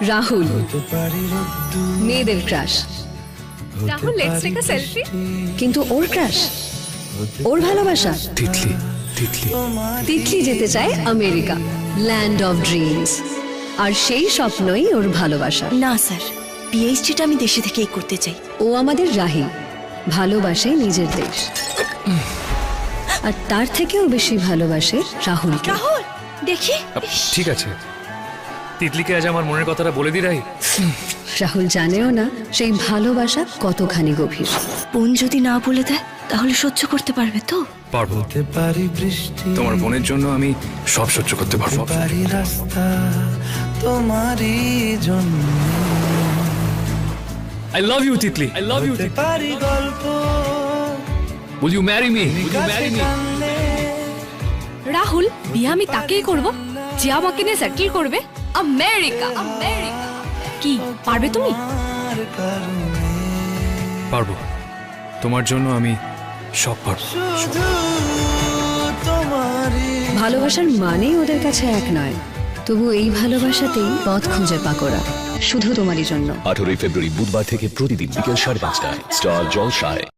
রাহুল, মেয়েদের crush. Rahul, let's take a selfie. কিন্তু ওর ক্রাশ, ওর ভালোবাসা। তিতলি তিতলি তিতলি যেতে চায় আমেরিকা, ল্যান্ড অফ ড্রিমস। আর সেই স্বপ্নই ওর ভালোবাসা। না স্যার, পিএইচডিটা আমি দেশে থেকেই করতে চাই। ও আমাদের রাহি, ভালোবাসে নিজের দেশ। আর তার থেকেও বেশি ভালোবাসে রাহুলকে। রাহুল, দেখি। ঠিক আছে, তিতলিকে আজ আমার মনের কথাটা বলে দি রাই। রাহুল জানেও না সেই ভালোবাসা কতখানি গভীর। বোন যদি না বলে দেয় তাহলে সহ্য করতে পারবে তো? পারবো। তোমার বোনের জন্য আমি সব সহ্য করতে পারবো। রাস্তা তোমারই জন্য I love you, Titli. I love you, Titli. পারি গল্প Will you marry me? Will you marry me? Rahul, বিয়ে আমি তাকেই করব যে আমাকে নিয়ে সেটেল করবে। America, America. কি পারবে তুমি? পারবো। তোমার জন্য আমি সব পারবো। শুধু তোমারই ভালোবাসার মানেই ওদের কাছে এক নয়, তবু এই ভালোবাসাতেই পথ খুঁজে পাকোরা, শুধু তোমারই জন্য। 18 ফেব্রুয়ারি বুধবার থেকে প্রতিদিন বিকেল 5:30টায় স্টার জলসায়।